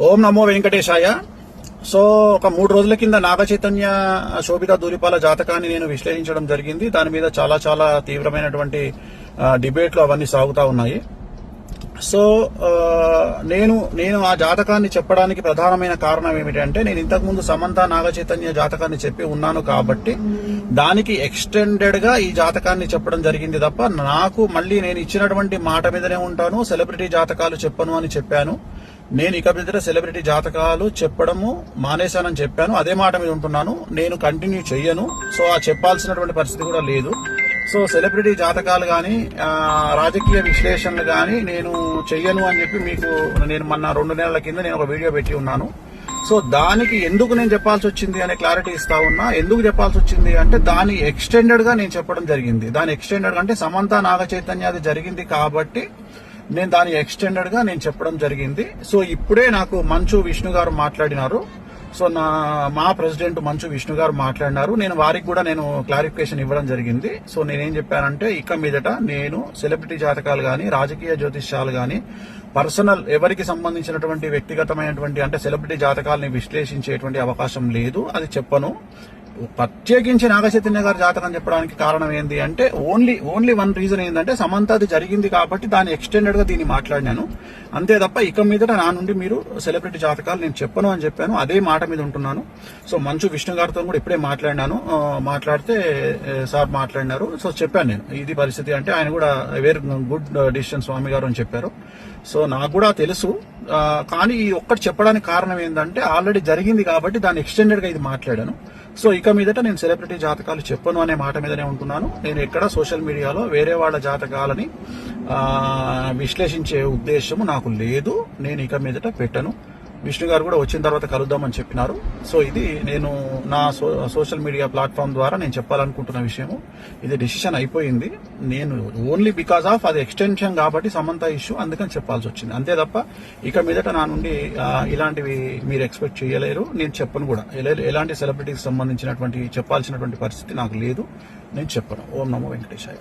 ఓం నమో వెంకటేశాయ. So ఒక 3 రోజుల కింద నాగ చైతన్య శోభిత ధూళిపాల జాతకాన్ని నేను విశ్లేషించడం జరిగింది. దాని మీద చాలా తీవ్రమైనటువంటి డిబేట్లు అవన్నీ సాగుతా ఉన్నాయి. సో నేను ఆ జాతకాన్ని చెప్పడానికి ప్రధానమైన కారణం ఏమిటంటే, నేను ఇంతకుముందు సమంత నాగ చైతన్య జాతకాన్ని చెప్పి ఉన్నాను కాబట్టి దానికి ఎక్స్టెండెడ్ గా ఈ జాతకాన్ని చెప్పడం జరిగింది తప్ప, నాకు మళ్ళీ నేను ఇచ్చినటువంటి మాట మీదనే ఉంటాను, సెలబ్రిటీ జాతకాలు చెప్పను అని చెప్పాను. నేను ఇక మీద సెలబ్రిటీ జాతకాలు చెప్పడము మానేశానని చెప్పాను. అదే మాట మీద ఉంటున్నాను. నేను కంటిన్యూ చెయ్యను. సో ఆ చెప్పాల్సినటువంటి పరిస్థితి కూడా లేదు. సో సెలబ్రిటీ జాతకాలు కానీ రాజకీయ విశ్లేషణలు కానీ నేను చెయ్యను అని చెప్పి మీకు నేను మొన్న 2 నెలల కింద నేను ఒక వీడియో పెట్టి ఉన్నాను. సో దానికి ఎందుకు నేను చెప్పాల్సి వచ్చింది అనే క్లారిటీ ఇస్తా ఉన్నా. ఎందుకు చెప్పాల్సి వచ్చింది అంటే, దాని ఎక్స్టెండెడ్ గా నేను చెప్పడం జరిగింది. దాని ఎక్స్టెండెడ్ అంటే సమంత నాగ చైతన్య అది జరిగింది కాబట్టి నేను దాని ఎక్స్టెండెడ్ గా నేను చెప్పడం జరిగింది. సో ఇప్పుడే నాకు మంచు విష్ణు గారు మాట్లాడినారు. సో మా ప్రెసిడెంట్ మంచు విష్ణు గారు మాట్లాడినారు. నేను వారికి కూడా నేను క్లారిఫికేషన్ ఇవ్వడం జరిగింది. సో నేనేం చెప్పానంటే, ఇక మీదట నేను సెలబ్రిటీ జాతకాలు కానీ రాజకీయ జ్యోతిష్యాలు కానీ పర్సనల్ ఎవరికి సంబంధించినటువంటి వ్యక్తిగతమైనటువంటి అంటే సెలబ్రిటీ జాతకాలని విశ్లేషించేటువంటి అవకాశం లేదు. అది చెప్పను. ప్రత్యేకించి నాగ చైతన్య గారి జాతకం చెప్పడానికి కారణం ఏంటి అంటే, ఓన్లీ వన్ రీజన్ ఏంటంటే, సమంత అది జరిగింది కాబట్టి దాన్ని ఎక్స్టెండెడ్ గా దీన్ని మాట్లాడినాను. అంతే తప్ప ఇక మీదట నా నుండి మీరు సెలబ్రిటీ జాతకాలు నేను చెప్పను అని చెప్పాను. అదే మాట మీద ఉంటున్నాను. సో మంచు విష్ణు గారితో కూడా ఇప్పుడే మాట్లాడినాను. మాట్లాడితే సార్ మాట్లాడినారు. సో చెప్పాను నేను ఇది పరిస్థితి అంటే, ఆయన కూడా వెరీ గుడ్ డిసిషన్ స్వామి గారు అని చెప్పారు. సో నాకు కూడా తెలుసు. కానీ ఈ ఒక్కటి చెప్పడానికి కారణం ఏంటంటే, ఆల్రెడీ జరిగింది కాబట్టి దాన్ని ఎక్స్టెండెడ్ గా ఇది మాట్లాడాను. సో ఇక మీదట నేను సెలబ్రిటీ జాతకాలు చెప్పను అనే మాట మీదనే ఉంటున్నాను. నేను ఎక్కడ సోషల్ మీడియాలో వేరే వాళ్ళ జాతకాలని విశ్లేషించే ఉద్దేశము నాకు లేదు. నేను ఇక మీదట పెట్టను. విష్ణు గారు కూడా వచ్చిన తర్వాత కలుద్దామని చెప్పినారు. సో ఇది నేను నా సోషల్ మీడియా ప్లాట్ఫామ్ ద్వారా నేను చెప్పాలనుకుంటున్న విషయము. ఇది డిసిషన్ అయిపోయింది. నేను ఓన్లీ బికాస్ ఆఫ్ అది ఎక్స్టెన్షన్ కాబట్టి సమంత ఇష్యూ, అందుకని చెప్పాల్సి వచ్చింది. అంతే తప్ప ఇక మీదట నా నుండి ఇలాంటివి మీరు ఎక్స్పెక్ట్ చేయలేరు. నేను చెప్పను కూడా. ఎలాంటి సెలబ్రిటీకి సంబంధించినటువంటి చెప్పాల్సినటువంటి పరిస్థితి నాకు లేదు. నేను చెప్పను. ఓం నమో వెంకటేశాయ.